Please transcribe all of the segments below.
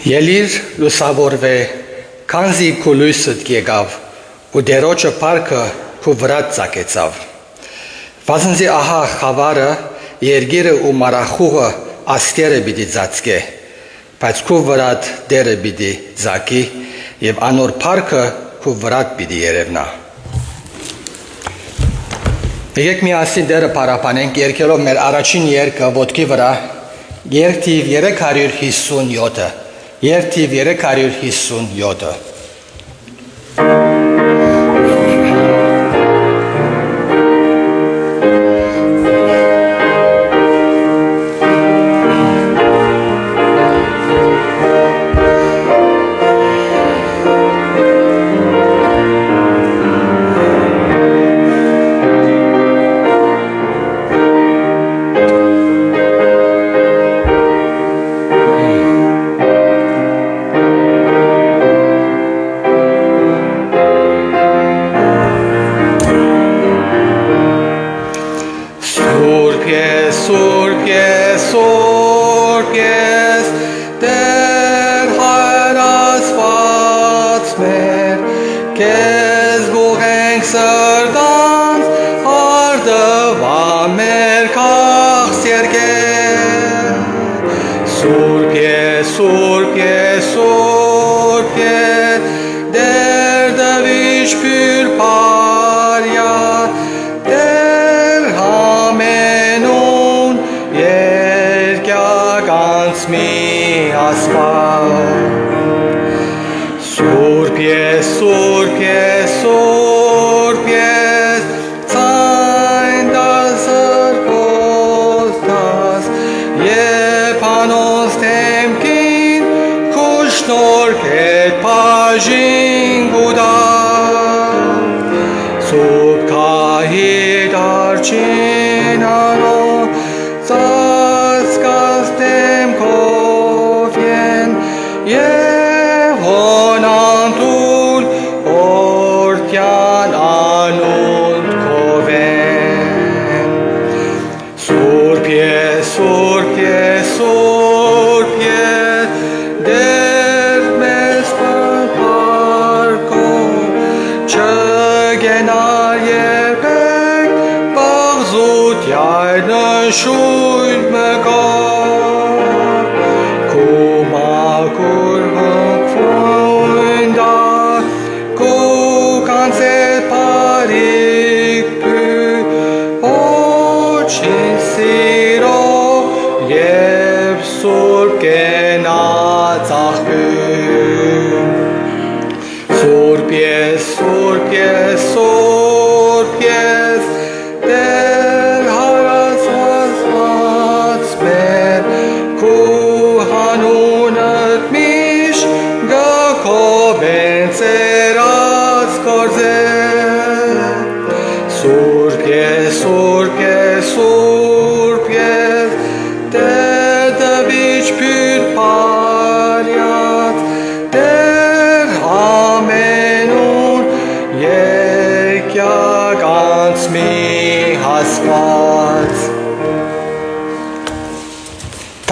Ելիր լուսավորվե, քանզի քու լույսդ եկավ, ու դերոջը փառքը քու վրադ ծագեցավ։ Վասնզի ահա խավարը, երգիրը ու մարախուղը աստերը պիտի ծածկե, բայց քու վրադ դերը պիտի ծագի, եւ անոր փառքը քու վրադ պիտի երևնա։ Եկեք միասին դերը պարապանենք երկելով մեր առաջին երգը ոտքի վրա, երգ թիվ 357-ը, երգ թիվ 357-ը։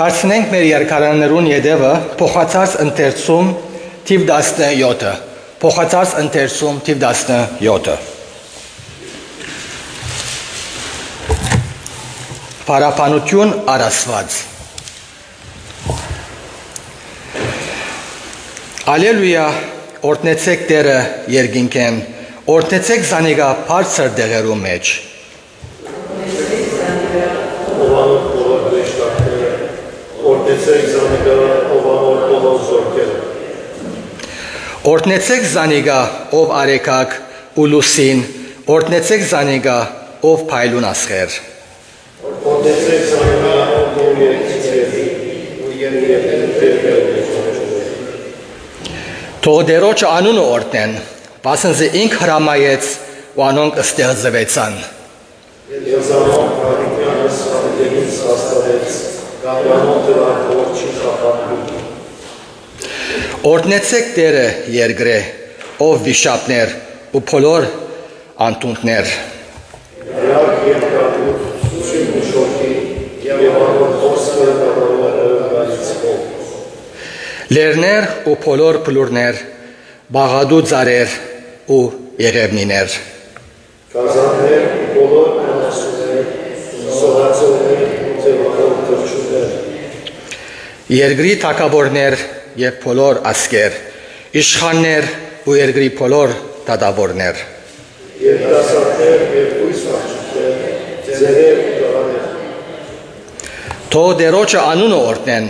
Դարձնենք մեր երկարաններուն յետևը փոխածած ընթերցում թիվ 17-ը, փոխածած ընթերցում թիվ 17-ը։ Պարապանություն առասված։ Ալելույա, օրտնեցեք դերը երգինքեն, օրտնեցեք զանիգա բարձր դեղերու մեջ։ Օրտնեցեք զանիգա, ով արեկակ ու լուսին, օրտնեցեք զանիգա, ով փայլուն ասխեր։ Օրտնեցեք զանիգա, ով երկիցերի ու երկիցերի։ Թող դերոջը անունը օրտնեն, վասնզի ինք հրամայեց ու անոնք ստեղծվեցան։ Եզանոն հարիկյանս հավիտենից հաստավեց, գանյանոն դրան որդչի խապատում։ Օրտնեցեք դերը երգրե, ով վիշապներ ու փոլոր անտունտներ։ Հրակ երկատուր, սուսին ու շորքի, և անոր խոսքը կատարողը գալիցքով։ Լերներ ու փոլոր փլուրներ, բաղադու ծարեր ու եղևնիներ։ Կազաններ ու բոլոր անասուններ, սողացողներ ու ձևավոր թրջուններ, Երկրի թագավորներ եւ փոլոր ասկեր, իշխաններ ու երկրի փոլոր դատավորներ։ երիտասարդներ և ույս աղջիկներ, ձերեր ու տղաներ, Թող դերոջը անունը օրհնեն,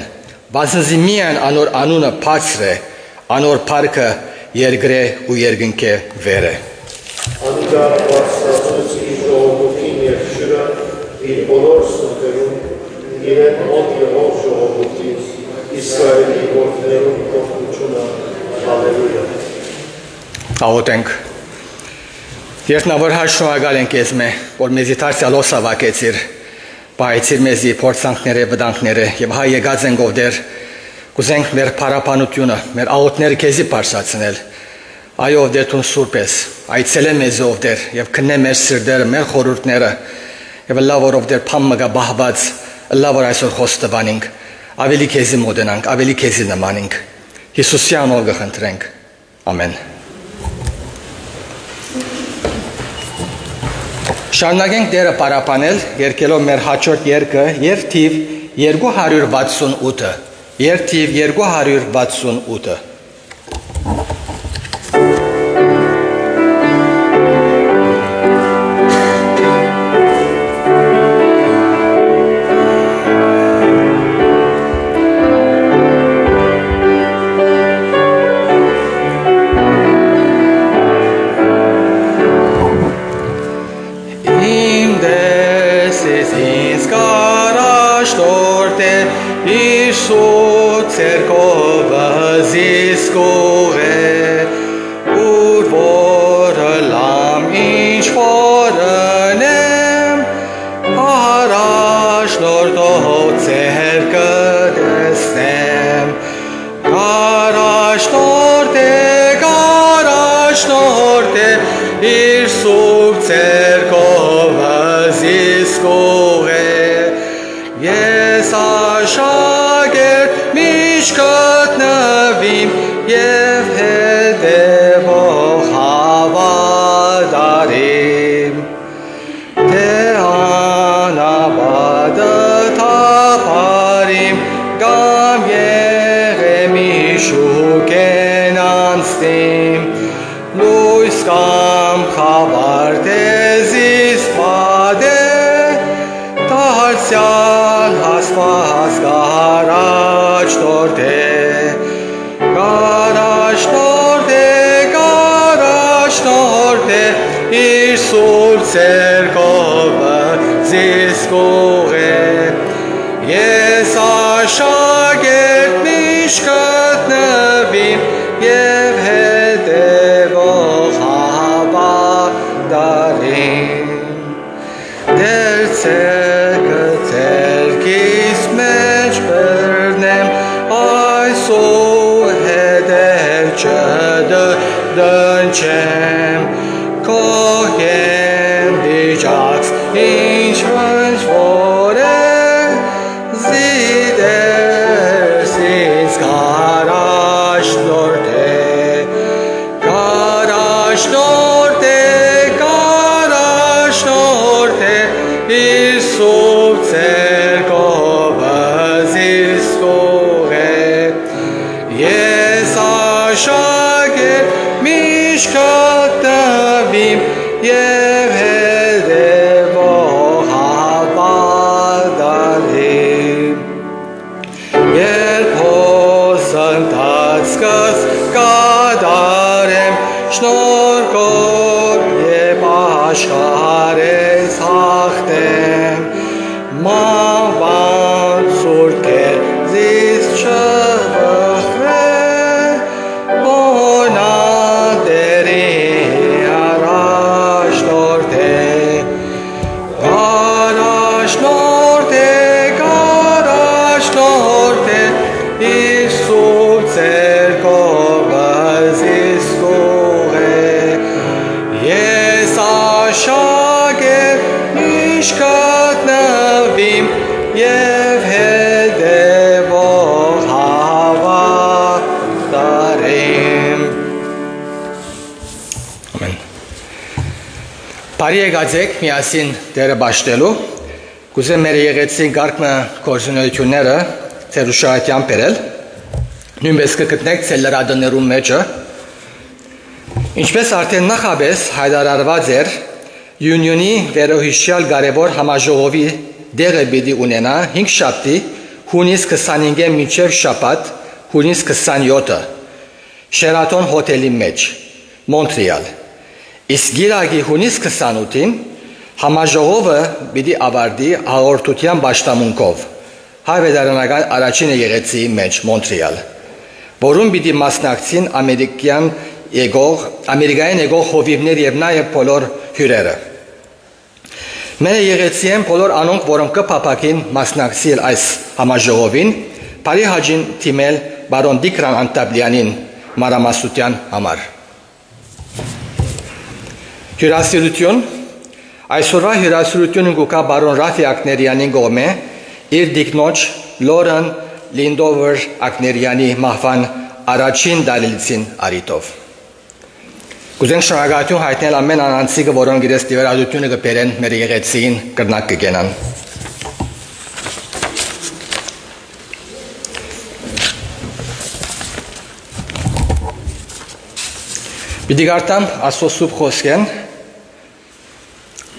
բացի միայն անոր անունը բարձր է, անոր փառքը երկրե ու երկնքե վեր է։ անիկա բարձրացուց իր ժողովրդին և շուրը, իր բոլոր սուրբերում, իրեն մոտ եղող ժողովրդին, Իսրայելի որդներում փոխությունը, հալելույա։ Աղոթենք։ Երկնավոր հաշնորհակալ ենք քեզ մե, որ մեզի դարձյալ օսավակեցիր, բայցիր մեզի փորձանքները, վտանգները եւ հայ եկած ենք ով դեր, կուզենք մեր փառապանությունը, մեր աղոթները քեզի բարձրացնել։ Այո, ով դեր տուն սուրբ ես, այցելե մեզ ով դեր եւ քննե մեր սիրտերը, մեր խորհուրդները եւ լավ որ ով դեր փամմգա բահված, լավ որ այսօր խոստովանենք, ավելի քեզի մոդենանք, ավելի քեզի նմանենք։ Հիսուսի անունով խնդրենք։ Ամեն։ Շարունակենք դերը պարապանել, երկելով մեր հաջորդ երգը, երթիվ 268-ը, երթիվ 268-ը։ Ես աշակերտ միշկոտ նվիմ և հետևող հավատարիմ, թե անաբադը թափարիմ, կամ եղեմի շուկեն անցնիմ, լույս կամ խավար տեզիս պադե, դարձյալ հասված գարաջ տորդե, գարաջ տորդե, իր սուրբ ցերկովը զիսկող է, ես աշակերտ միշտ գտնվիմ և հետևող հավատարիմ, դեր ցերկիս մեջ բռնեմ, այսօր հետև չդնչեմ, քո եմ դիճած ինչ վնչվոր է, զիդերս ինձ գարաշ նորդե, իր սուրբ ցերկովը զիսկող է, ես աշակերտ միշտ գտնվիմ և հետևող հավատարիմ, երբ հոսընթացքս կատարեմ, շնորհքով և աշխարհից հաղթեմ, մահվան սուրբ քեզից չվախվեմ, բոնատերի առաջ նորդե, իր սուրբ ցերկովը զիսկող է, ես աշակերտ միշտ գտնվիմ և հետևող հավատարիմ, Բարի եկածեք միասին դերը բաշտելու, կուզեմ մեր եղեցին գարկմը կորզունությունները ձեր ուշահատյան պերել, նույնպես կգտնեք ձեր լրադներում մեջը, ինչպես արդեն նախապես հայտարարված էր, Յունիոնի վերոհիշյալ կարևոր համաժողովի դեղը պիտի ունենա 5 շաբթի, հունիս 25-ը մինչև շաբաթ, հունիս 27-ը, Շերատոն հոթելի մեջ, Մոնտրեալ։ Իսկ գիրակի հունիս 28-ին համաժողովը պիտի ավարտի հաղորդության պաշտամունքով հայվեդարանական առաջին եկեղեցիի մեջ Մոնտրեալ, որում պիտի մասնակցին ամերիկայեն եկող հովիվներ եւ նաեւ բոլոր հյուրերը։ Մեր եկեղեցիեն բոլոր անոնք, որոնք կփափակին մասնակցել այս համաժողովին, բարի հաջին թիմել բարոն Դիկրան Անտաբլյանին մանրամասնության համար։ Հյուրասիրություն, այսօրվա հյուրասիրությունը կուկա բարոն Ռաֆի Ակներյանին կողմէ իր դիկնոջ Լորեն Լինդովեր Ակներյանի մահվան առաջին դալիլցին արիտով։ Կուզենք շնորհակալություն հայտնել ամեն անձիկը, որոնք իրենց դիվերադությունը կբերեն մեր եկեղեցին կրնակ կգենան։ Պիտի գարտամ Աստծո սուրբ խոսքեն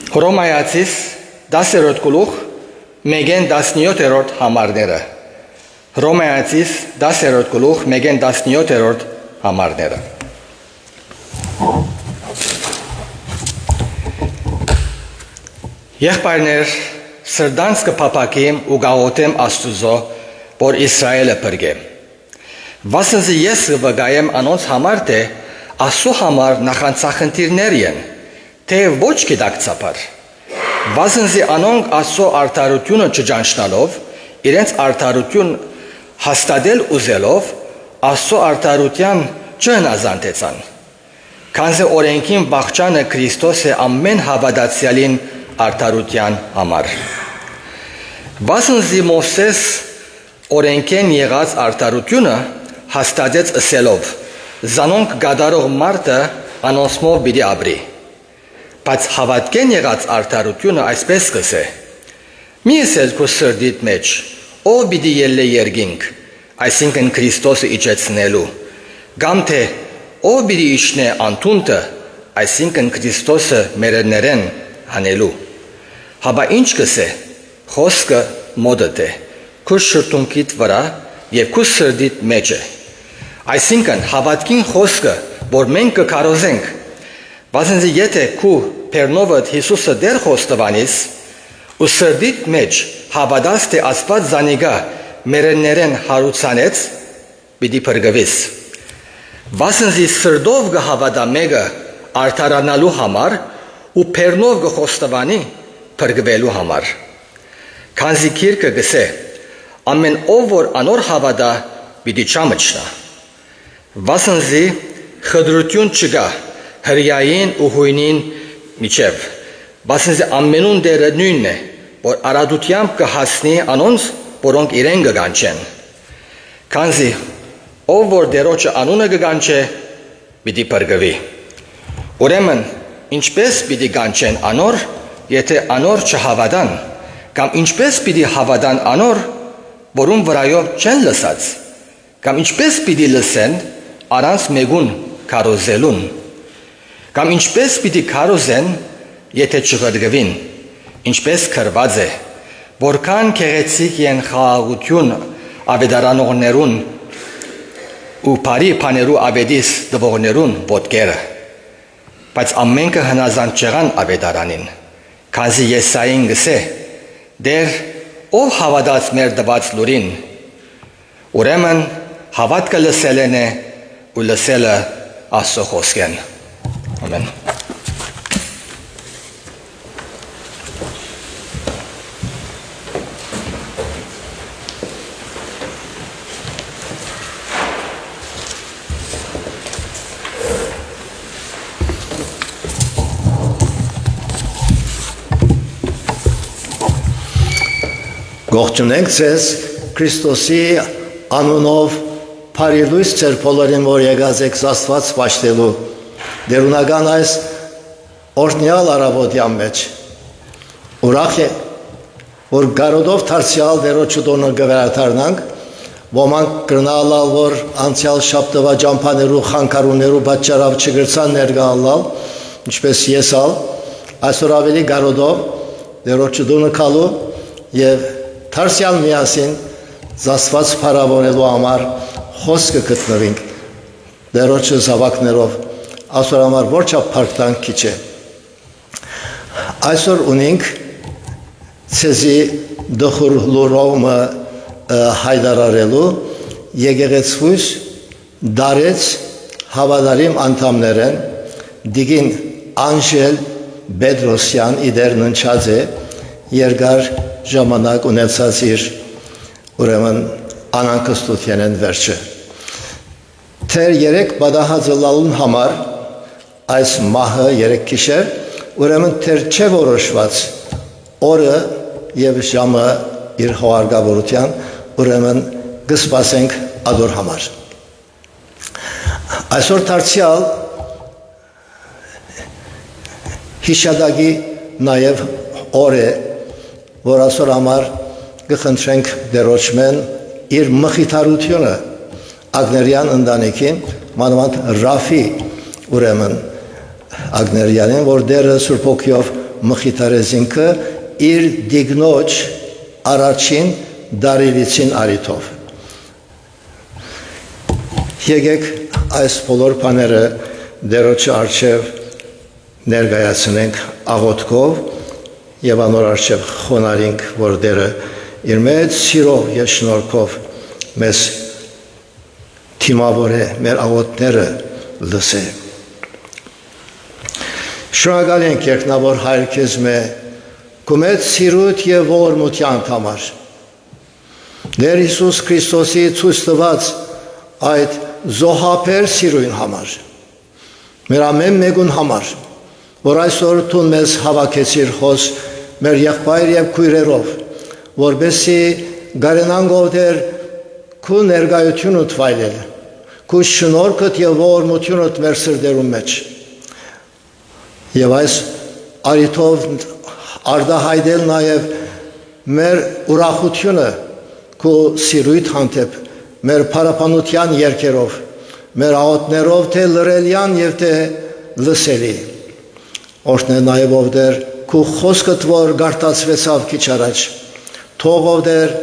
Հռոմայացիս 10-րդ գլուխ 1-ին 17-րդ համարները։ Հռոմայացիս 10-րդ գլուխ 1-ին 17-րդ համարները։ Եղբայրներ, սրդանց կփափակեմ ու գաղութեմ Աստուծո, որ Իսրայելը փրկեմ։ Վասնզի ես վգայեմ անոնց համար, թե Աստծո համար նախանցախնդիրներ են, թե ոչ գիտակցաբար։ Վասնզի անոնք Աստծո արդարությունը չճանչնալով, իրենց արդարություն հաստատել ուզելով, Աստծո արդարության չհնազանդեցան։ Քանզի օրենքին բաղճանը Քրիստոս է ամեն հավատացյալին արդարության համար։ Վասնզի Մովսես օրենքեն եղած արդարությունը հաստատեց ըսելով. «Զանոնք գադարող մարդը անոնցմով պիտի ապրի»։ Բայց հավատքեն եղած արդարությունը այսպես կսե. «Մի ասել քո սրտիդ մեջ, ով պիտի ելլե երկինք, այսինքն Քրիստոսը իջեցնելու, կամ թե ով պիտի իջնե անտունտը, այսինքն Քրիստոսը մերներեն հանելու։ Հաբա ինչ կսե, խոսքը մոդդ է, քո շրթունքիդ վրա եւ քո սրտիդ մեջ է։ Այսինքն հավատքին խոսքը, որ մենք կքարոզենք, վասնզի եթե քու Պերնովդ Հիսուսը դեր խոստովանիս, ու սրտիդ մեջ հավատաս, թե Աստված զանիգա մերներեն հարուցանեց, պիտի փրկվես։ Վասնզի սրտով կհավատա մեկը արդարանալու համար ու Պերնով կխոստովանի փրկվելու համար։ Քանզի Գիրքը գսե. ամեն ով որ անոր հավատա, պիտի չամչնա։ Վասնզի խտրություն չկա հրյային ու հույնին միջև։ Վասնզի ամենուն դերը նույնն է, որ արադությամբ կհասնի անոնց, որոնք իրեն կգանչեն։ Քանզի ով որ դերոջը անունը կգանչե, պիտի փրկվի։ Ուրեմն, ինչպես պիտի գանչեն անոր, եթե անոր չհավատան, կամ ինչպես պիտի հավատան անոր, որում վրայով չեն լսած, կամ ինչպես պիտի լսեն առանց մեկուն քարոզելուն, կամ ինչպես պիտի քարոզեն, եթե չփրկվին, ինչպես գրված է, որքան քեղեցիկ են խաղաղություն ավետարանողներուն ու բարի բաներու ավետիս դվողներուն ոտքերը, բայց ամենքը հնազանդ չեղան ավետարանին, քանզի Եսային գսե. «Դեր ով հավատաց մեր տված լուրին, ուրեմն հավատքը լսելն է ու լսելը Աստծո խոսքեն»։ Ամեն։ Ողջունենք ձեզ Քրիստոսի անունով բարի լույս ձեր բոլորին, որ եկած եք Աստված պաշտելու դերունական այս օրհնյալ առավոտյան մեջ ուրախ է, որ գարոդով դարձյալ Տերոջը տոնը կվերադառնանք, ոմանք կրնալալ, որ անցյալ շաբթվա ճամփաներու խանգարումներու պատճառով չգրցան ներկայանալ, ինչպես ես ալ, այսօր ավելի գարոդով Տերոջը տոնը գալու եւ դարձյալ միասին զասված փառավորելու համար խոսքը գտնվենք Տերոջը զավակներով, այսօր համար որչափ փառքտանք քիչ է։ Այսօր ունենք ցեզի դխուր լուրովը հայդարարելու եկեղեցուց դարեց հավատարիմ անդամներեն դիգին Անժել Բեդրոսյան իդեր ննչած է երկար ժամանակ ունեցած իր ուրեմն անանկստությանեն վերջը թեր երեք բադահածը լալուն համար այս մահը երեք գիշեր ուրեմն թեր չէ որոշված օրը եւ ժամը իր հողարգավորության ուրեմն կսպասենք ադոր համար այսօր դարձյալ հիշադակի նաեւ օր է որ այսօր համար կխնդրենք Տերոջմեն իր մխիթարությունը Ագներյան ընտանիքին մանավանդ Ռաֆի ուրեմն Ագներյանին որ դերը Սուրբ Օգիով մխիթարեց ինքը իր դիգնոջ առաջին դարիլիցին արիթով եկեք այս բոլոր բաները Տերոջի առջև ներկայացնենք աղոթքով եւ անոր առջև խոնարհենք որ Տերը իր մեծ սիրով եւ շնորհքով մեզ թիմավոր է մեր աղոթները լսե շնորհակալ ենք երկնավոր Հայր քեզ Կոմեծ սիրուտ եւ ողորմության համար Տեր Հիսուս Քրիստոսի ցույց տված այդ զոհաբեր սիրույն համար մեր ամեն մեկուն համար որ այսօր դու մեզ հավաքեցիր հոս մեր եղբայր եւ քույրերով որբեսի գարենան գովդեր քու ներկայությունը թվայլել քու շնորհքդ եւ ողորմությունդ մեր սրտերում մեջ եւ այս արիթով արդահայտել նաև մեր ուրախությունը քո սիրույթ հանդեպ մեր փառապանության երգերով մեր աղոթներով թե լրելյան եւ թե լսելի օրհնե նաև ով դեր քո խոսքդ որ գարտացվեցավ քիչ առաջ թող ով դեր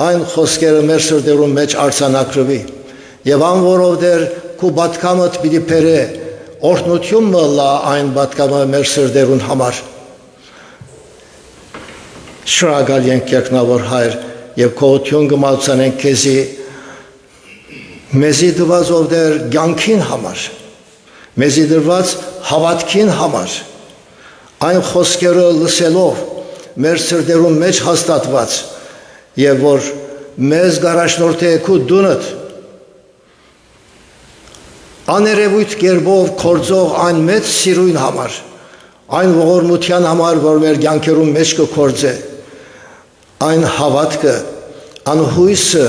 այն խոսքերը մեր սրտերում մեջ արձանագրվի եւ ան որով դեր քո բատկամդ պիտի բերե օրհնություն մլա այն բատկամը մեր սրտերուն համար Շնորհակալ ենք երկնավոր Հայր եւ քողություն կմատուցանենք քեզի մեզի դված ով դեր ցանկին համար մեզի դրված հավատքին համար այն խոսքերը լսելով մեր սրտերում մեջ հաստատված եւ որ մեզ գարաշնորհթե քու դունդ աներևույթ կերպով կորձող այն մեծ սիրույն համար այն ողորմության համար որ մեր ցանկերում մեջ կկործե այն հավատքը, այն հույսը,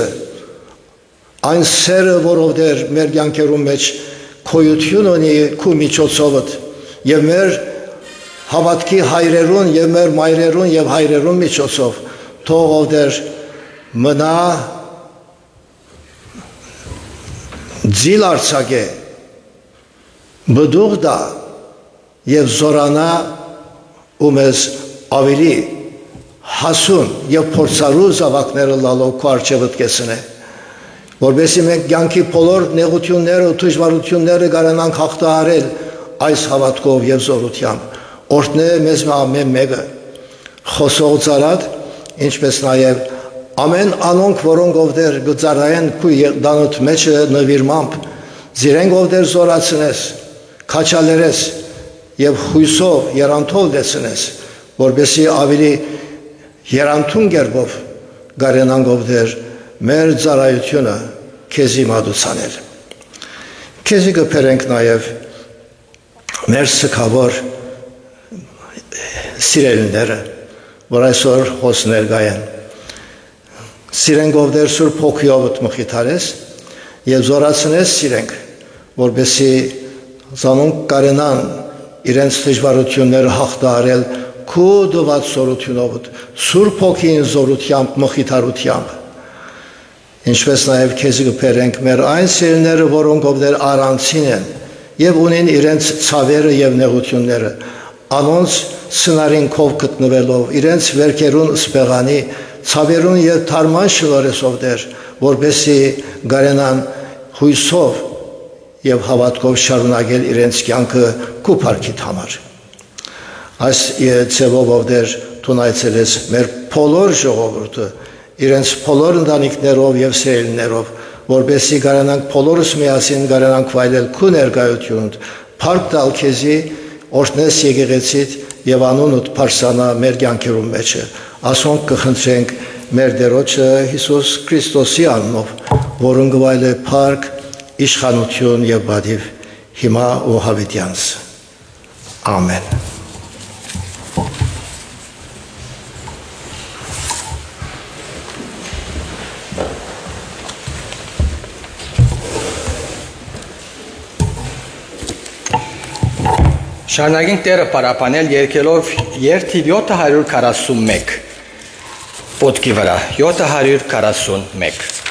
այն սերը, որով դեր մեր կյանքերում մեջ քոյություն ունի քու միջոցովդ եւ մեր հավատքի հայրերուն եւ մեր մայրերուն եւ հայրերուն միջոցով թող ով դեր մնա ձիլ արցակե բդուղ դա եւ զորանա ու մեզ ավելի հասուն եւ փորձառու զավակները լալով քո արժեվդ կեսնե որովհետեւ մենք կյանքի բոլոր նեղությունները ու դժվարությունները կարողանանք հաղթահարել այս հավատքով եւ զորությամբ օրհնե մեզ ամեն մեկը խոսող ծառատ ինչպես նաեւ ամեն անոնք որոնք ով դեր գծարային քու դանոթ մեջը նվիրմամբ զիրենք ով դեր զորացնես քաչալերես եւ հույսով երանթով դեսնես որովհետեւ ավելի Երանթուն գերբով գարենան ով դեր մեր ծառայությունը քեզի մատուցանել քեզի կփերենք նաև մեր սքավոր սիրելիները որ այսօր հոս ներկայ են սիրենք ով դեր Սուրբ Հոգիով մխիթարես եւ զորացնես սիրենք որբեսի զանոնք կարենան իրենց դժվարությունները հաղթահարել քո դված զորությունով, Սուրբ Հոգին զորությամբ, մխիթարությամբ։ Ինչպես նաև քեզ կբերենք մեր այն սիրելիները, որոնք ովներ առանցին են եւ ունեն իրենց ցավերը եւ նեղությունները, անոնց սնարին քով գտնվելով, իրենց վերքերուն սպեղանի, ցավերուն եւ թարման շնորհեսով դեր, որբեսի գարենան հույսով եւ հավատքով շարունակել իրենց կյանքը քո փառքիդ համար։ Այս ձևով ովներ տունայցել ես մեր բոլոր ժողովուրդը, իրենց բոլոր ընտանիքներով եւ սերելիներով, որբեսի գարանանք բոլորս միասին գարանանք վայելել քո ներկայությունդ, փառք տալ քեզի, օրհնես եկեղեցիդ եւ անունդ փարսանա մեր կյանքերում մեջը։ Ասոնք կխնդրենք մեր Տերոջը Հիսուս Քրիստոսի անունով, որն գվայել է փառք, իշխանություն եւ բադիվ հիմա ու հավիտյանս։ Ամեն։ Շարունակենք Տերը պարապանել երկելով երթիվ 741 ոտքի վրա 741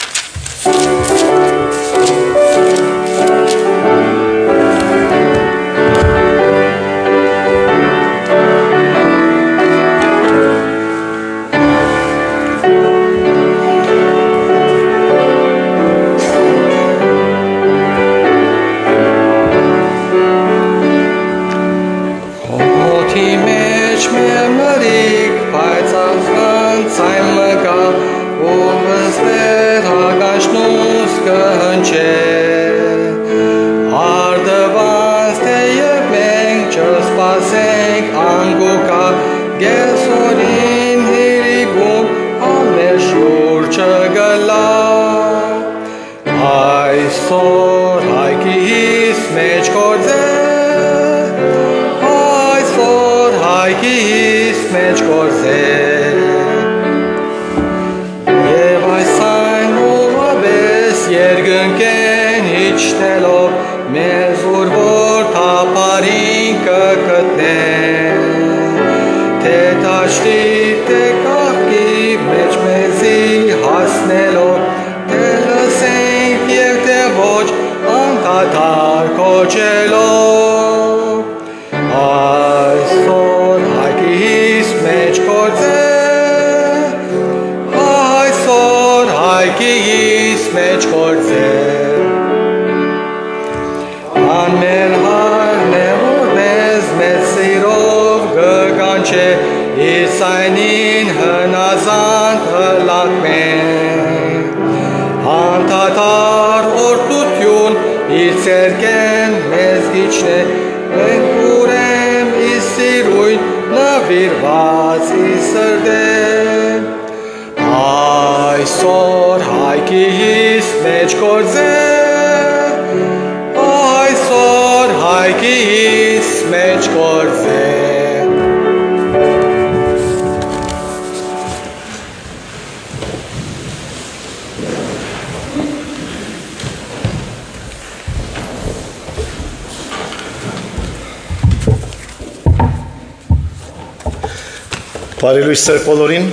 Բարի լույս ձեր բոլորին,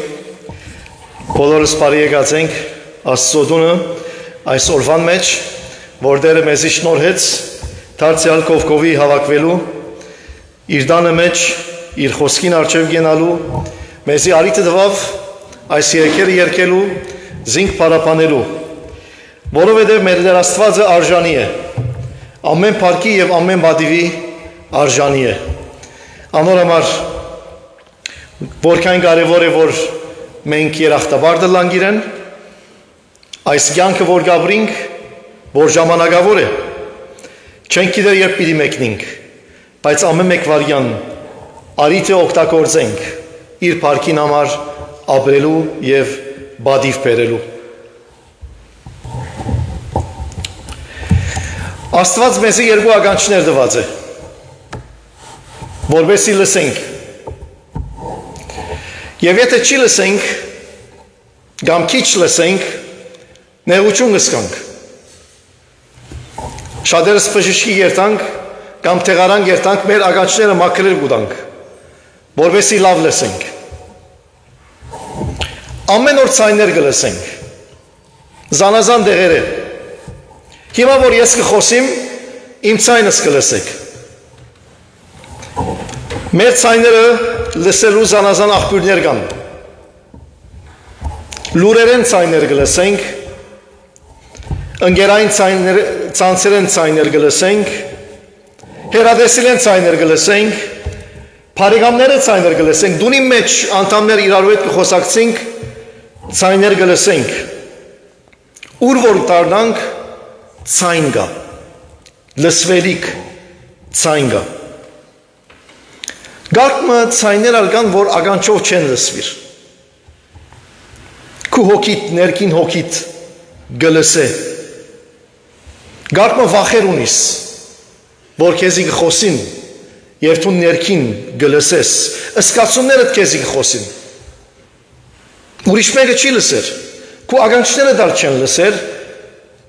բոլորս բարի եկած ենք Աստծո տունը այս օրվան մեջ, որ Տերը մեզի շնորհեց դարձյալ կողքովի հավաքվելու, իր տանը մեջ իր խոսքին առջև գնալու, մեզի արիթը տվավ այս երգերը երգելու, զինք պարապանելու, որովհետև մեր Տեր Աստվածը արժանի է, ամեն փառքի եւ ամեն բադիվի արժանի է։ Անոր համար որքան կարևոր է, որ մենք երախտաբար դլանք իրեն, այս կյանքը որ գաբրինք, որ ժամանակավոր է, չենք գիտեր երբ պիտի մեկնենք, բայց ամեն մեկ վարյան արիթ է օգտագործենք իր փառքին համար ապրելու եւ բադիվ բերելու։ Աստված մեզի երկու ականջներ տված է, որովհետեւ լսենք։ Եվ եթե չի լսենք, կամ քիչ լսենք, նեղություն կզգանք։ Շատերս բժշկի երթանք, կամ տեղարան գերտանք մեր ագաչները մաքրել գուտանք, որովհետեւ լավ լսենք։ Ամեն օր ցայներ գլսենք, զանազան դեղերը։ Հիմա որ ես կխոսեմ, իմ ցայնս կլսեք։ Մեր ցայները լսելու զանազան աղբյուրներ կան։ Լուրերեն ցայներ գլսենք, ընկերային ցանցերեն ցայներ գլսենք, հերադեսիլեն ցայներ գլսենք, բարեկամները ցայներ գլսենք, դունի մեջ անդամներ իրարու հետ կխոսակցենք, ցայներ գլսենք։ Ուր որ դառնանք ցայն կա, լսվելիք ցայն կա։ Գարկմը ցայներ ալկան, որ ագանչով չեն լսվիր։ Քու հոգիտ, ներքին հոգիտ գլսե։ Գարկմը վախեր ունիս, որ քեզի կխոսին, եւ դու ներքին գլսես, ըսկացումներդ քեզի կխոսին։ Ուրիշ մեկը չի լսեր, քու ագանչները դալ չեն լսեր,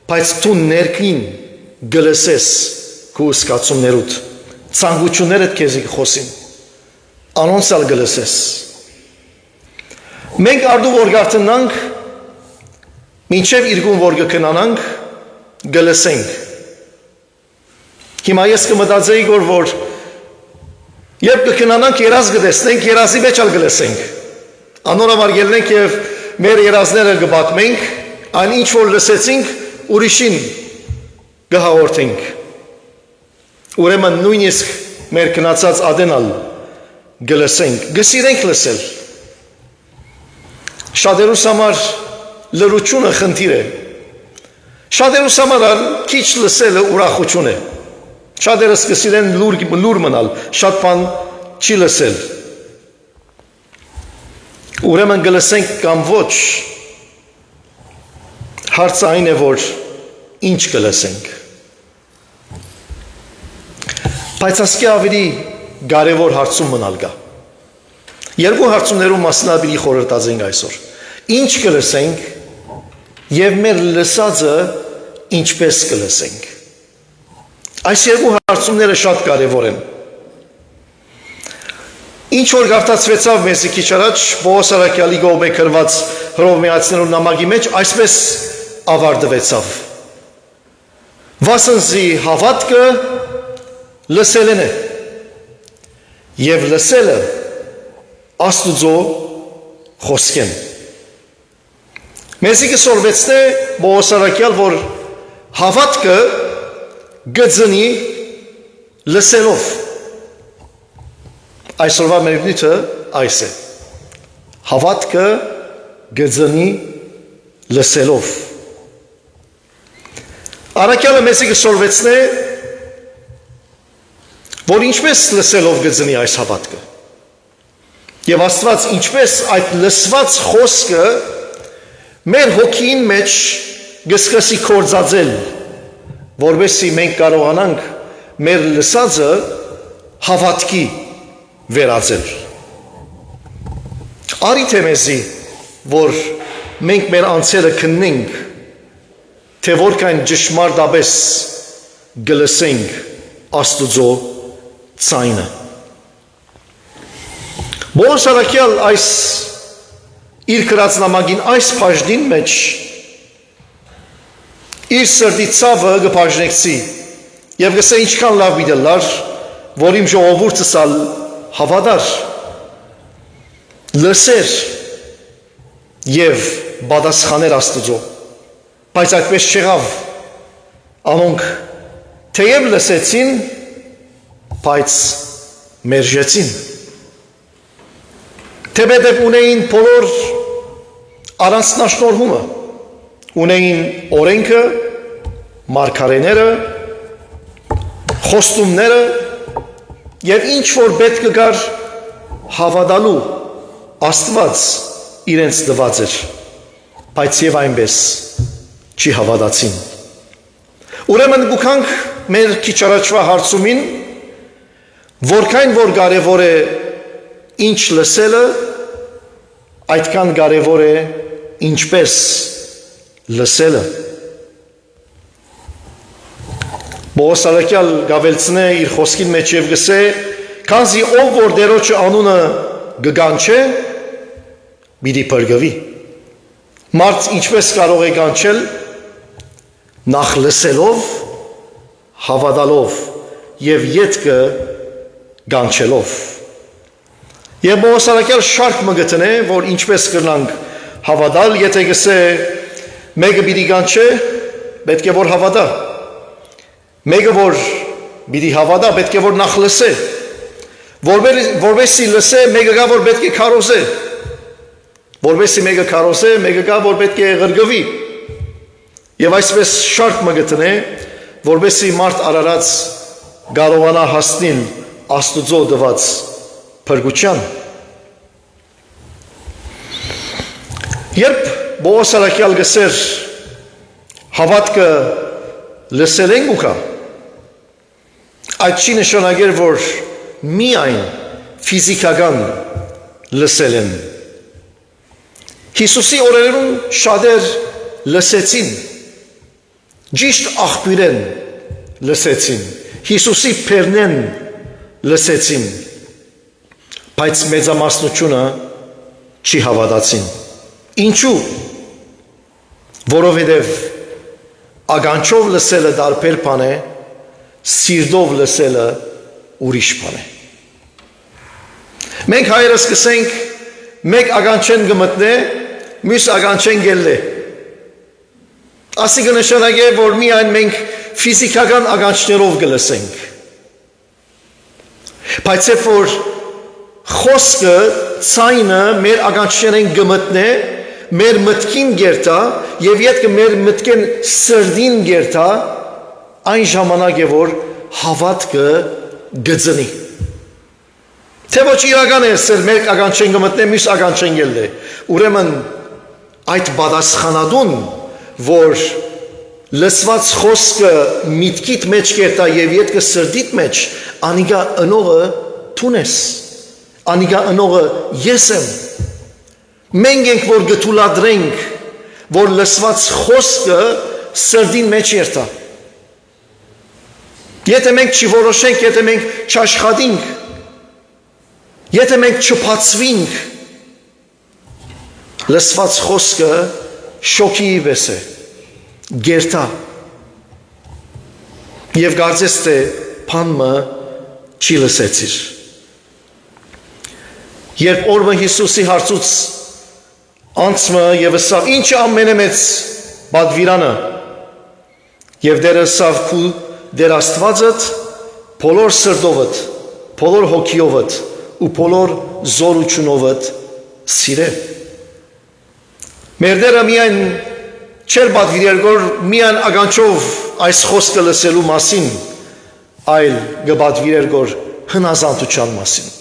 բայց դու ներքին գլսես քու ըսկացումներուդ, ցանկություններդ քեզի կխոսին, անոնցալ գլսես։ Մենք արդու որ գարտնանք, մինչև իրգուն որ գքնանանք, գլսենք։ Հիմա ես կմտածեի որ երբ կքնանանք երազ գտեսնենք, երազի մեջ ալ գլսենք։ Անորամար ելնենք եւ մեր երազները կբատմենք, այն ինչ որ լսեցինք, ուրիշին կհաղորդենք։ Ուրեմն նույնիսկ մեր քնացած ադենալ գլսենք, գսիրենք լսել։ Շատերուս համար լրությունը խնդիր է։ Շատերուս համար քիչ լսելը ուրախություն է։ Շատերը սկսել են լուր մնալ, շատ բան չի լսել։ Ուրեմն գլսենք կամ ոչ, հարցը այն է, որ ինչ կլսենք։ Բայց ասկի ավելի կարևոր հարցում մնալ կա։ Երկու հարցումներում մասնաբերի խորհրդածենք այսօր։ Ինչ կլսենք եւ մեր լսածը ինչպես կլսենք։ Այս երկու հարցումները շատ կարևոր են։ Ինչ որ գարտացվեցավ մեզի քիչ առաջ Պողոս Արաքյալի գոմե գրված հռոմեացիներու նամակի մեջ այսպես ավարտվեցավ։ Վասնզի հավատքը լսելն է եւ լսելը Աստուծո խոսքեն։ Մեզի կսորվեցնե Պողոս Արաքյալ, որ հավատքը գծնի լսելով։ Այսօրվա մեր նյութը այս է։ Հավատքը գծնի լսելով։ Արաքյալը մեզի կսորվեցնե, որ ինչպես լսելով գծնի այս հավատքը։ Եվ Աստված ինչպես այդ լսված խոսքը մեր հոգին մեջ գսկսի կործածել, որովհետեւ մենք կարողանանք մեր լսածը հավատքի վերածել։ Արի թե մեզի, որ մենք մեր անձերը քննենք, թե որքան ճշմարտաբես գլսենք Աստուծո ցայնը։ Պողոս Արաքյալ այս իր գրած նամակին այս բաժնին մեջ իր սրտի ցավը կբաժնեցի եւ գսե ինչքան լավ իդելար, որ իմ ժողովուրդս ալ հավատար, լսեր եւ բադասխաներ Աստուծո, բայց այդպես չեղավ։ Անոնք թեև լսեցին, բայց մերժեցին։ Թեպետև ունեին բոլոր առանձնաշնորհումը, ունեին օրենքը, մարգարեները, խոստումները եւ ինչ որ պետք կար հավատալու Աստված իրենց տված էր, բայց եւ այնպես չի հավատացին։ Ուրեմն գուքանք մեր քիչ առաջվա հարցումին, որքան որ կարևոր է ինչ լսելը, այդքան կարևոր է ինչպես լսելը։ Պողոս առաքյալ գավելցնե իր խոսքին մեջ եւ գսե, քանզի ով որ դերոջը անունը գգանչե, պիտի փրկվի։ Մարդ ինչպես կարող է գանչել, նախ լսելով, հավատալով եւ ետքը գանչելով։ Եվ Պողոս առաքյալ շարք մը գտնե, որ ինչպես կրնանք հավատալ, եթե գսե մեկը պիտի գանչե, պետք է որ հավատա։ Մեկը որ պիտի հավատա, պետք է որ նախ լսե։ Որովհետեւ լսե, մեկը գա որ պետք է քարոզե։ Որովհետեւ մեկը քարոզե, մեկը գա որ պետք է ղրգվի։ Եվ այսպես շարք մը գտնե, որովհետեւ մարդ արարած կարողանա հասնել Աստուծո դված փրկության։ Երբ Պողոս առաքյալ գսեր հավատքը լսել ենք ուքա, այդ չի նշանակեր, որ միայն ֆիզիկական լսել են։ Հիսուսի օրերում շատեր լսեցին, ճիշտ աղբյուրեն լսեցին, Հիսուսի փերնեն լսեցին, բայց մեծամասնությունը չի հավատացին։ Ինչու? Որովհետև ագանչով լսելը դարբեր բան է, սիրտով լսելը ուրիշ բան է։ Մենք հայերս կսենք, մեկ ագանչեն գմտնե, մյուս ագանչեն գելլե։ Ասի կնշանակե, որ միայն մենք ֆիզիկական ագանչներով կլսենք։ Բայց երբ որ խոսքը, ցայնը մեր ագանչներեն գմտնե, մեր մտքին գերտա եւ յետքը մեր մտքեն սրդին գերտա, այն ժամանակ է որ հավատքը գծնի։ Թե ոչ իրական է սեր մեր ագանչեն գմտնե, մյուս ագանչեն գելլե։ Ուրեմն այդ բադասխանադուն, որ լսված խոսքը միտքիդ մեջ գերտա եւ յետքը սրդիդ մեջ, անիգա ընողը թունես, անիգա ընողը ես եմ։ Մենք ենք որ գթուլադրենք, որ լսված խոսքը սրդին մեջ երտա։ Եթե մենք չորոշենք, եթե մենք չաշխատենք, եթե մենք չփածվենք, լսված խոսքը շոկի պես է, գերտա։ Եվ կարծես թե փանմը չի լսեցիր։ Երբ օրը Հիսուսի հարցուց անցմը եւ ասավ ինչ ամենամեծ բադվիրանը եւ դերը ասավ քու դեր Աստվածդ բոլոր սրտովդ, բոլոր հոգիովդ ու բոլոր զորությունովդ սիրե։ Մեր դերը միայն չեր բադվիրեր որ միայն ագանչով այս խոսքը լսելու մասին, այլ գբադվիրեր որ հնազանդության մասին։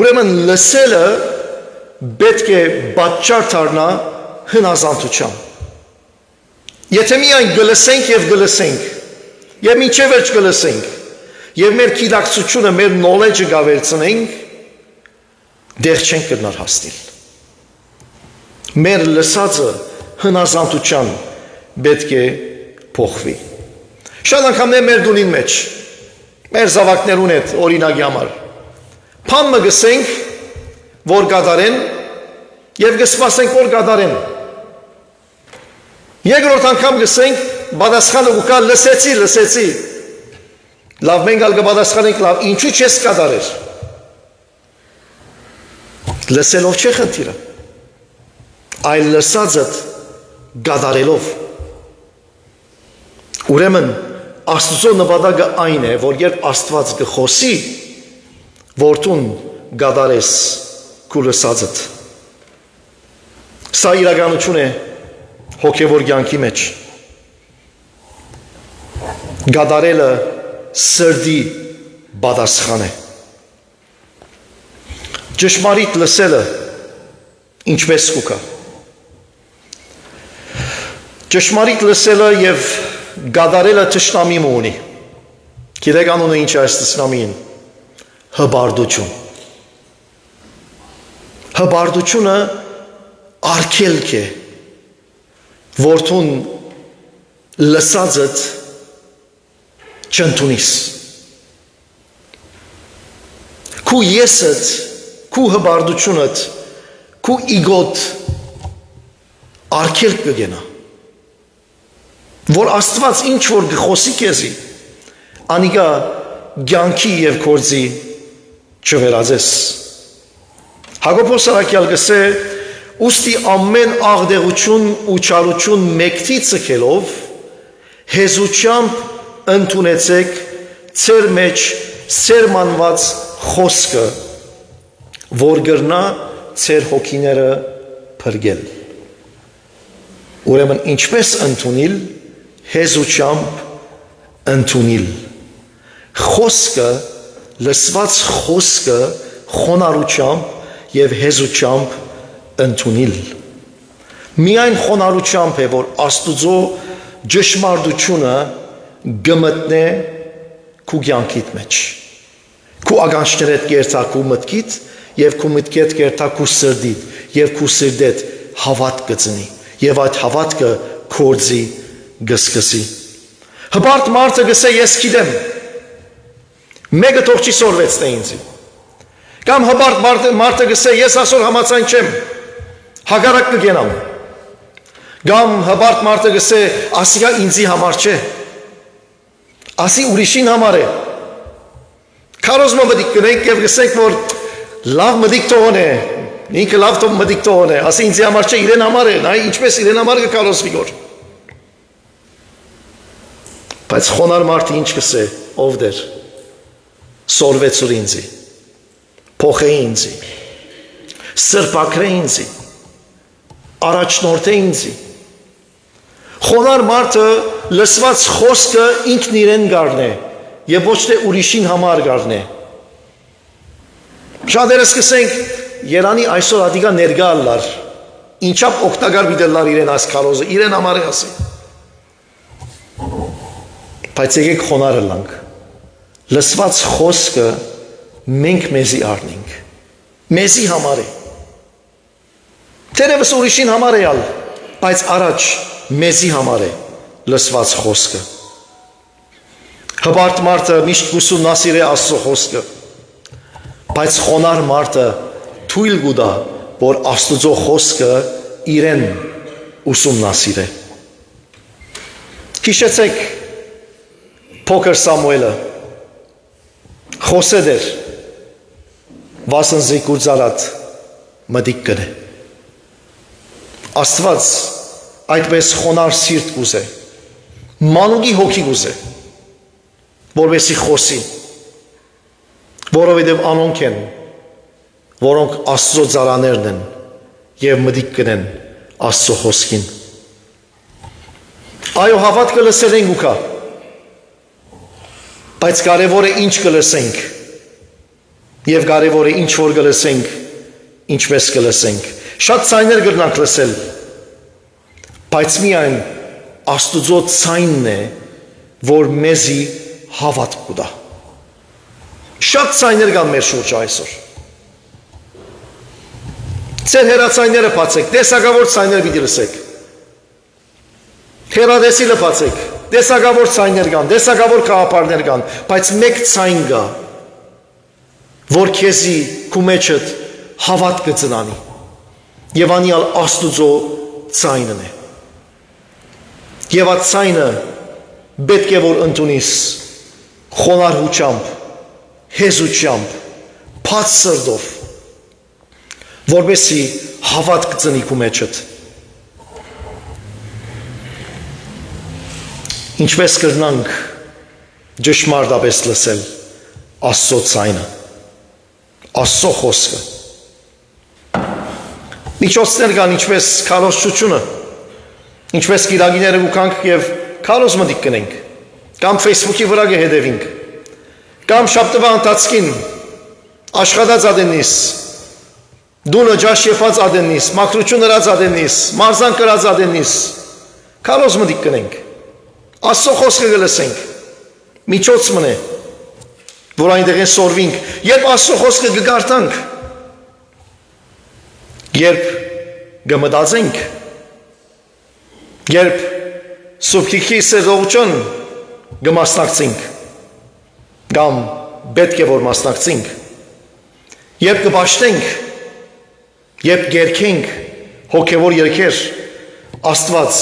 Ուրեմն լսելը պետք է պատճառ դառնա հնազանդության։ Եթե միայն գլսենք եւ գլսենք, եւ մինչեւ վերջ գլսենք, եւ մեր գիտակցությունը, մեր knowledge-ը գավերցնենք, դեռ չենք կրնար հասնել։ Մեր լսածը հնազանդության պետք է փոխվի։ Շատ անգամներ մեր դունին մեջ, մեր զավակներուն հետ օրինակի համար, փամը գսենք, որ գադարեն եւ գսպասենք որ գադարեն։ Երկրորդ անգամ գսենք, բադասխանը ուկա լսեցի։ Լավ մենք ալ կբադասխանենք, լավ ինչու չես գադարեր։ Լսելով չէ խնդիրը, այլ լսածդ գադարելով։ Ուրեմն Աստծո նպատակը այն է, որ երբ Աստված գխոսի, որտուն գադարես քու լսածդ։ Սա իրականություն է հոգևոր կյանքի մեջ։ Գադարելը սրդի բադասխան է։ Ճշմարիտ լսելը ինչպես կուկա։ Ճշմարիտ լսելը եւ գադարելը թշնամի ունի։ Գիտեք անունը ինչ է այս թշնամին։ Հբարդություն։ Հբարդությունը արգելք է, որթուն լսածդ չընդունիս։ Քու եսդ, քու հբարդությունդ, քու իգոտ արգելք կգենա, որ Աստված ինչ որ գխոսի քեզի, անիկա ցանկի եւ կորձի չվերածես։ Հակոբոս Սարակյալ գսե ուստի ամեն աղդեղություն ու չարություն մեկթի ցկելով հեզությամբ ընդունեցեք ծեր մեջ սերմանված խոսքը, որ գրնա ծեր հոգիները փրկել։ Ուրեմն ինչպես ընդունել, հեզությամբ ընդունել։ Խոսքը, լսված խոսքը խոնարհությամբ եւ հեզությամբ ընդունել։ Միայն խոնարհությամբ է, որ Աստուծո ճշմարտությունը գմտնե քու կյանքիդ մեջ։ Քու ագանչներդ կերտա քու մտքիդ եւ քու մտքիդ կերտա քու սրդիդ եւ քու սրդեդ հավատ կծնի եւ այդ հավատքը կորձի գսկսի։ Հպարտ մարդը գսե ես գիտեմ։ Մեկը թող չի սորվեցնե ինձ։ Կամ հպարտ մարդը գսե ես այսօր համաձայն չեմ։ Հակառակ կգենամ։ Կամ հպարտ մարդը գսե ասիա ինձի համար չէ։ Ասի ուրիշին համար է։ Քարոզմա մտիկ կնենք եւ գսենք որ լավ մտիկ տոն է։ Ինքը լավ մտիկ տոն է։ Ասի ինձի համար չէ, իրեն համար է։ Նայ ինչպես իրեն համար կքարոզվի գոր։ Բայց խոնար մարդը ինչ կսե, ով դեր։ Սորվեցուր ինձի, փոխե ինձի, սրբակրե ինձի, առաջնորդե ինձի։ Խոնար մարդը լսված խոսքը ինքն իրեն գարնե եւ ոչ թե ուրիշին համար գարնե։ Շատերս կսենք Երանի այսօր ադիգա ներգա ալար, ինչապ օգտակար բիդելար իրեն այս քարոզը, իրեն համար է ասի։ Բայց եկեք խոնարը լանք։ Լսված խոսքը մենք մեզի առնենք, մեզի համար է։ Թերևս ուրիշին համար է ալ, բայց առաջ մեզի համար է լսված խոսքը։ Հպարտ մարդը միշտ ուսումնասիր է Աստծո խոսքը, բայց խոնար մարդը թույլ գուտա, որ Աստծո խոսքը իրեն ուսումնասիր է։ Հիշեցեք փոքր Սամուելը խոսե դեր վասնզի կուրծարատ մտիկ կնե։ Աստված այդպես խոնար սիրտ կուզե, մանուկի հոգի կուզե, որովհետեւ խոսի, որովհետև անոնք են, որոնք Աստծո ծառաներն են եւ մտիկ կնեն Աստծո խոսքին։ Այո, հավատքը լսել ենք ուքա, բայց կարևոր է ինչ կլսենք եւ կարևոր է ինչ որ կլսենք, ինչպես կլսենք։ Շատ ցայներ կգնանք լսել, բայց միայն Աստուծո ցայնն է, որ մեզի հավատ կուտա։ Շատ ցայներ կան մեր շուրջը այսօր։ Ձեր հեռացայները բացեք, տեսակավոր ցայներ պիտի լսեք։ Հեռադեսիլը բացեք, տեսակավոր ցայներ կան, տեսակավոր կաղապարներ կան, բայց մեկ ցայն կա, որ քեզի քու մեջդ հավատ կծնանի եւ անիալ Աստուծո ցայնն է։ Եվ այդ ցայնը պետք է որ ընդունիս խոնարհությամբ, հեզությամբ, փած սրտով, որպեսի հավատ կծնի քու մեջդ։ Ինչպես կրնանք ճշմարտապես լսել Աստծո ցայնը, Աստծո խոսքը։ Միջոցներ կան ինչպես քարոզչությունը, ինչպես գիրագիները գուքանք եւ քարոզ մտիկ կնենք, կամ Facebook-ի վրա կհետևենք, կամ շաբթվա ընթացքին աշխատած ադենիս, դունը ջաշ եփած ադենիս, մաքրություն հրած ադենիս, մարզան կրած ադենիս, քարոզ մտիկ կնենք, Աստծո խոսքը կլսենք, միջոց մնե, որ այնտեղ են սորվինք, երբ Աստծո խոսքը կգարտանք, երբ կմտածենք, երբ սուբքիքի սերողություն կմասնակցենք, կամ պետք է որ մասնակցենք, երբ կպաշտենք, երբ գերքենք հոգևոր երգեր, Աստված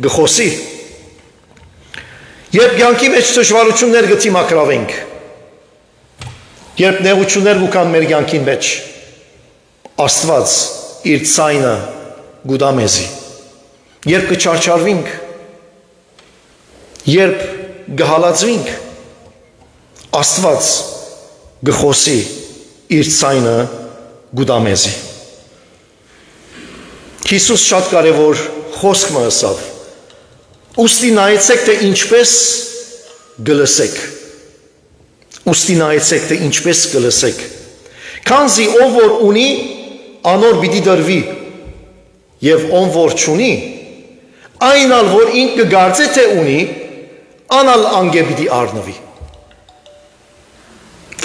գխոսի, երբ կյանքի մեջ դժվարություններ գտիմակրավենք, երբ նեղություններ կան մեր կյանքին մեջ, Աստված իր ցայնը գուտա մեզի, երբ կչարչարվենք, երբ կհալածվենք, Աստված գխոսի իր ցայնը գուտա մեզի։ Հիսուս շատ կարևոր խոսք ասավ, ուստի նայեցեք թե ինչպես գլսեք, ուստի նայեցեք թե ինչպես գլսեք, քանզի ով որ ունի, անոր պիտի դրվի, եւ ով որ չունի, այն ալ որ ինք կգարձե թե ունի, անալ անգե պիտի առնվի։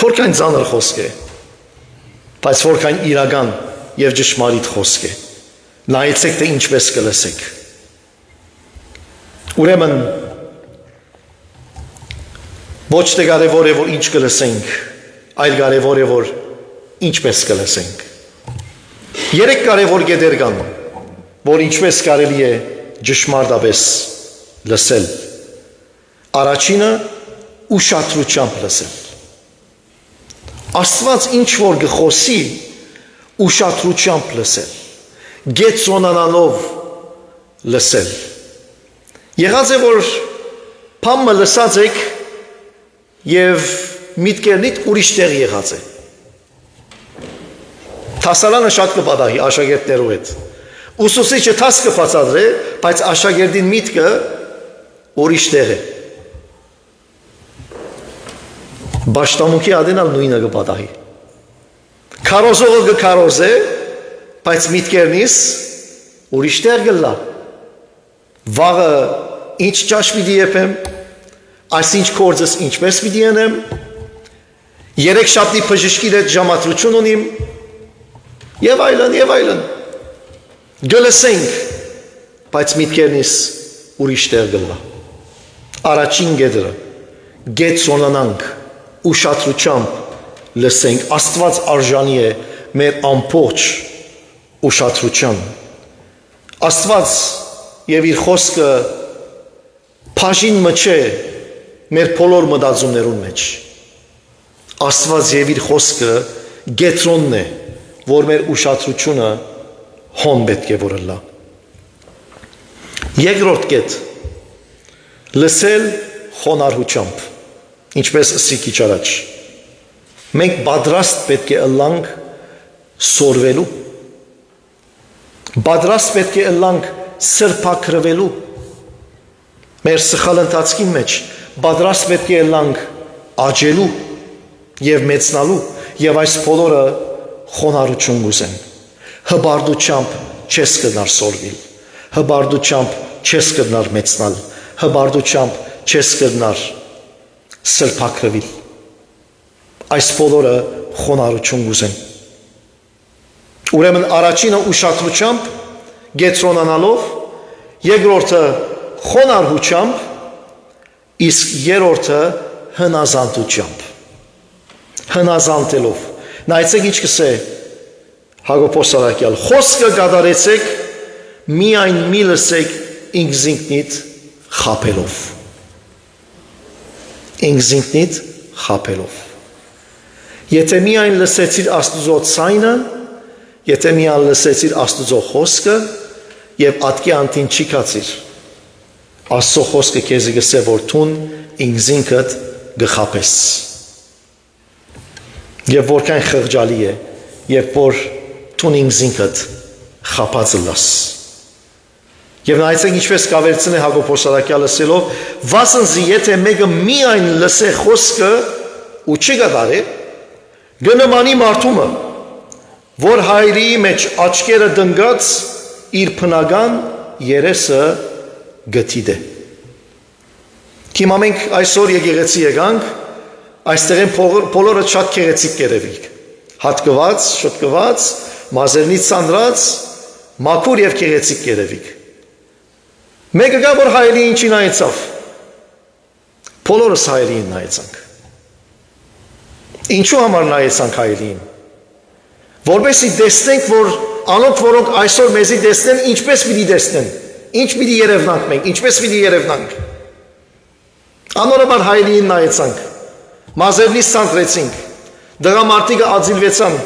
Որքան ծանր խոսք է, բայց որքան իրական եւ ճշմարիտ խոսք է։ Նայեցեք թե ինչպես կլսեք։ Ուրեմն ոչ թե կարևոր է որ ինչ կլսենք, այլ կարևոր է որ ինչպես կլսենք։ Երեք կարևոր կետեր կան, որ ինչպես կարելի է ճշմարտապես լսել։ Առաջինը ուշադրությամբ լսել։ Աստված ինչ որ գխոսի, ուշադրությամբ լսել, գեցոնանալով լսել։ Եղած է որ փամը լսած եք եւ միտքերնիդ ուրիշ տեղ եղած է։ Թասալանը շատ կպատահի աշակերտներու հետ։ Ուսուցիչը թաս կբացատրե, բայց աշակերտին միտքը ուրիշ տեղ է։ Բաշտամուքի ադենալ նույնը կպատահի։ Քարոզողը կքարոզե, բայց միտքերնից ուրիշ տեղ գլա։ Վաղը ինչ ճաշ պիտի եփեմ, այսինչ կորձս ինչպես պիտի անեմ, երեքշաբթի բժշկի հետ ժամադրություն ունիմ, եւ այլն։ Գլսենք, բայց միտքերնից ուրիշ տեղ գլա։ Առաջին գեդրը, գեցոնանանք, ուշադրությամբ լսենք, Աստված արժանի է մեր ամբողջ ուշադրության։ Աստված եւ իր խոսքը բաժին մչե մեր բոլոր մտածումներուն մեջ։ Աստված եւ իր խոսքը գետրոնն է, որ մեր ուշադրությունը հոն պետք է որ լա։ Երկրորդ կետ, լսել խոնարհությամբ, ինչպես ասիքիչ առաջ։ Մենք պատրաստ պետք է ըլլանք սորվելու, պատրաստ պետք է ըլլանք սրբակրվելու, մեր սխալ ընթացքին մեջ, պատրաստ պետք է ըլլանք աճելու եւ մեծնալու եւ այս բոլորը խոնարհություն գուզեն։ Հբարդությամբ չես կդնար սորվիլ, հբարդությամբ չես կդնար մեծնալ, հբարդությամբ չես կդնար սրբակրվիլ։ Այս բոլորը խոնարհություն գուզեն։ Ուրեմն առաջինը ուշադրությամբ, գետրոնանալով, երկրորդը խոնարհությամբ, իսկ երրորդը հնազանդությամբ։ Հնազանդելով։ Նայեցեք ինչ կսե Հակոբոս Սարակյալ, խոսքը կատարեցեք, միայն մի լսեք ինքզինքնիդ խաբելով։ Ինքզինքնիդ խաբելով։ Եթե միայն լսեցիր Աստուծո ցայնը, եթե միայն լսեցիր Աստուծո խոսքը եւ ատկի անտին չի կացիր, Աստծո խոսքը քեզի գսե որ տուն ինքզինքդ գխապես։ Եվ որքան խղճալի է, երբ որ տուն ինքզինքդ խապած լաս։ Եվ նայեցեք ինչպես կավերցնե Հակոբոս Սարակյալը ասելով, վասնզի եթե մեկը միայն լսե խոսքը ու չի կատարե, գնմանի մարդումը, որ հայրի մեջ աչքերը դնգած իր բնական երեսը գտիդե։ Հիմա մենք այսօր եկեղեցի եկանք, այստեղ են բոլորը շատ քեղեցիկ կերևիկ, հատկված, շտկված, մազերնից ծանրած, մաքուր եւ քեղեցիկ կերևիկ։ Մեկը գա որ հայրի ինչի նայեցավ, բոլորս հայրին նայեցանք։ Ինչու համար նայեցանք հայելին։ Որպեսզի տեսնենք, որ անոնք, որոնք այսօր մեզի տեսնեն, ինչպես պիտի տեսնեն, ինչ պիտի երևնանք մենք, ինչպես պիտի երևնանք։ Անորոբար հայելին նայեցանք, մազերնից ցանտրեցինք, դղամարտիկը ածիլվեցան,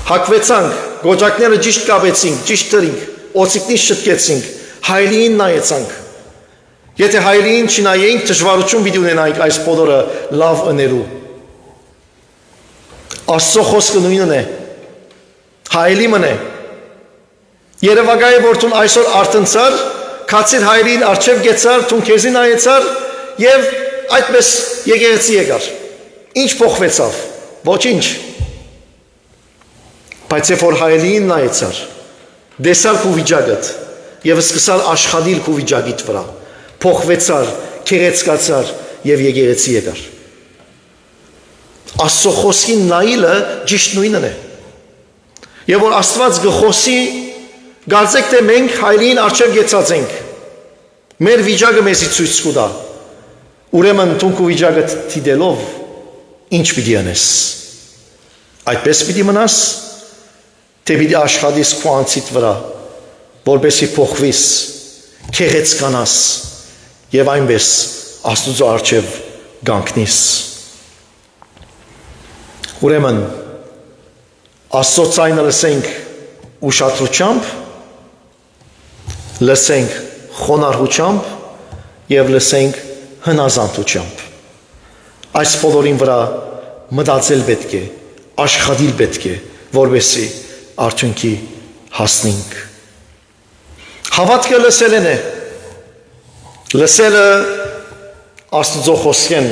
հակվեցանք, գոջակները ճիշտ կապեցինք, ճիշտ դրինք, օծիկնից շտկեցինք, հայելին նայեցանք։ Եթե հայելին չնայեինք, դժվարություն պիտի ունենայինք այս բոլորը լավ ընելու։ Աստծո խոսքը նույնն է, հայելի մն է։ Երևակայ է, որ տուն այսօր արտնցար, կացիր հայելին արջև գեցար, տուն քեզի նայեցար և այդպես եկեղեցի եկար։ Ինչ փոխվեցավ, ոչինչ։ Բայց երբ որ հայելին նայեցար, դեսալ քու վիճակդ և սկսալ աշխատիլ քու վիճակիդ վրա, փոխվեցար, քեղեցկացար և եկեղեցի եկար։ Աստծո խոսքին նայելը ճիշտ նույնն է։ Եվ որ Աստված գխոսի, գարձեք թե մենք հայելին արջև գեցած ենք, մեր վիճակը մեզի ցույց կտա։ Ուրեմն տուն քու վիճակը դիտելով ինչ պիտի անես։ Այդպես պիտի մնաս, թե պիտի աշխատես քո անձիդ վրա, որպեսզի փոխվիս, քեղեցկանաս և այնպես Աստծո առջև գանքնիս։ Ուրեմն Աստծո ձայնը լսենք ուշադրությամբ, լսենք խոնարհությամբ և լսենք հնազանդությամբ։ Այս բոլորին վրա մտածել պետք է, աշխատել պետք է, որպեսզի արդյունքի հասնենք։ Հավատքը լսելն է։ Լսելը Աստծո խոսքեն։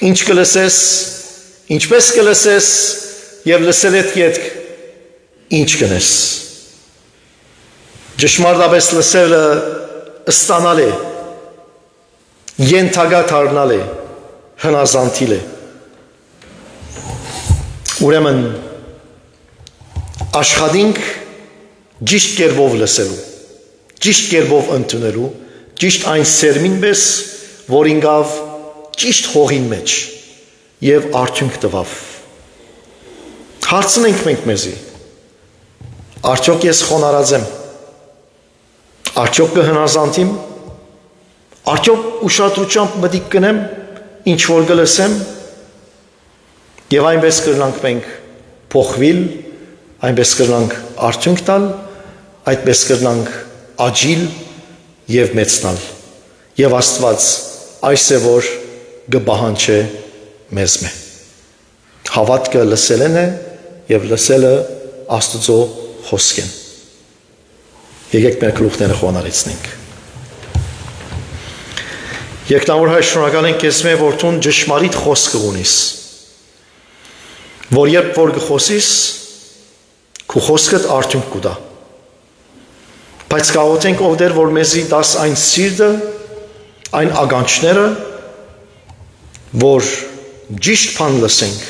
Ինչ կլսես, ինչպես կլսես և լսելեդ ետք ինչ կնես։ Ճշմարտապես լսելը ստանալ է, ենթակա դառնալ է, հնազանդիլ է։ Ուրեմն աշխատենք ճիշտ կերպով լսելու, ճիշտ կերպով ընդունելու, ճիշտ այն սերմին պես, որին գավ ճիշտ հողին մեջ և արդյունք տվավ։ Հարցնենք մենք մեզի, արդյոք ես խոնարհած եմ, արդյոք կհնազանդիմ, արդյոք ուշադրությամբ մտիկ կնեմ, ինչ որ կլսեմ, և այնպես կրնանք մենք փոխվել, այնպես կրնանք արդյունք տալ, այդպես կրնանք աճիլ և մեծնալ, և Աստված այս է, որ կպահանջե մեզ մե։ Հավատքը լսելն է և լսելը Աստծո խոսքեն։ Եկեք մեր գլուխները խոնարհեցնենք։ Երկնավոր Հայր, շնորհակալ ենք քեզ, որ դու ճշմարիտ խոսք ունիս, որ երբ որ կխոսիս, քո խոսքդ արդյունք կտա։ Բայց կաղոթենք ով դեր, որ մեզի տաս այն սիրտը, այն ականջները, որ ճիշտ բան լսենք,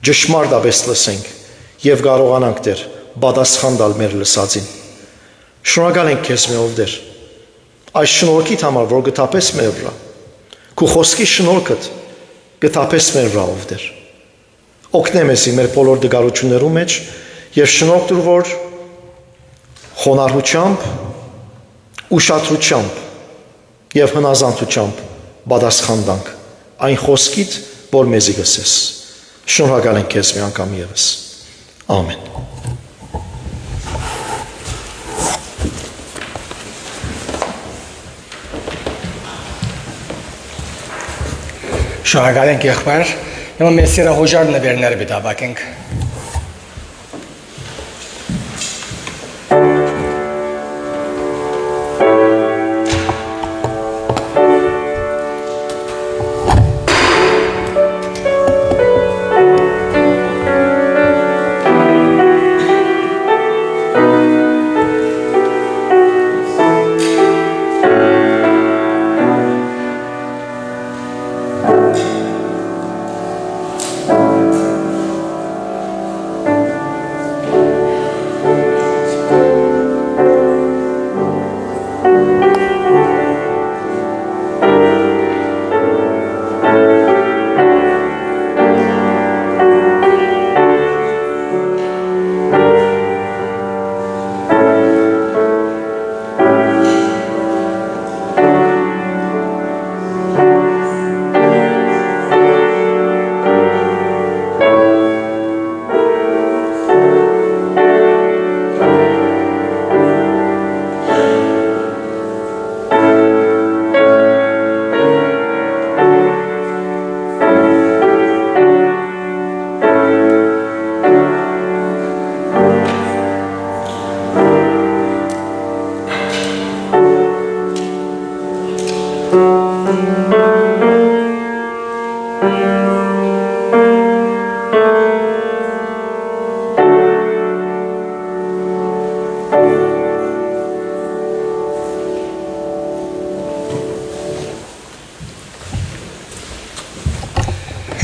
ճշմարտապես լսենք և կարողանանք դեր պատասխան տալ մեր լսածին։ Շնորհակալ ենք քեզ, ով դեր, այս շնորհքիդ համար, որ գտապես մեր վրա, քո խոսքի շնորհքդ գտապես մեր վրա, ով դեր։ Օգնե մեզի մեր բոլոր դժվարություններում մեջ և շնորհ տուր, որ խոնարհությամբ, ուշադրությամբ և հնազանդությամբ պատասխան տանք այն խոսքիդ, որ մեզի գսես։ Շնորհակալ ենք քեզ մի անգամ ևս։ Ամեն։ Շնորհակալ ենք եղբայր, հիմա մեր սիրահոժար նվերները բիտաբակենք։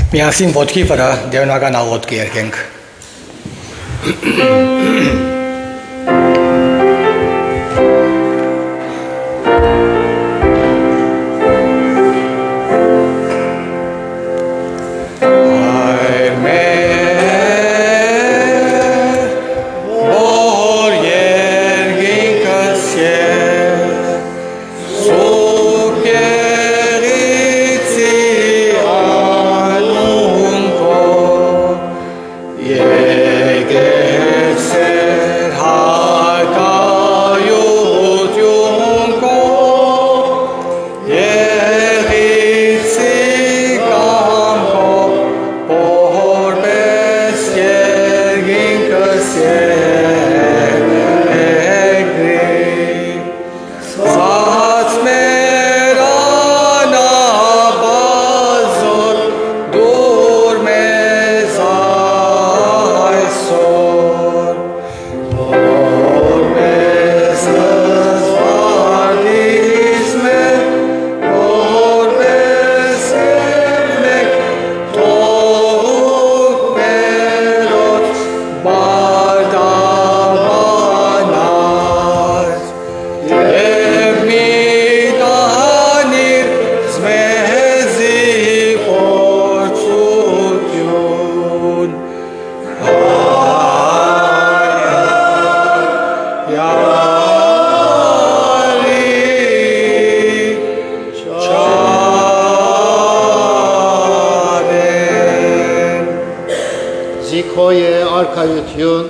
Միասին ոտքի վրա դերունական աղոթք երգենք։ Զիքոյե արքայություն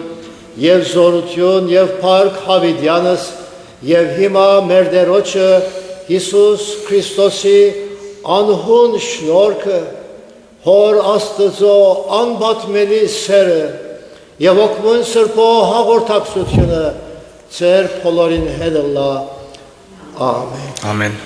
եւ զորություն եւ փառք Հավիդյանս եւ հիմա մեր Տերոջը Հիսուս Քրիստոսի անհուն շնորհքը Հոր Աստծո անբատմելի սերը եւ օգնուն Սրբո հաղորդակցությունը ձեր բոլորին հետ լա ամեն Ամեն։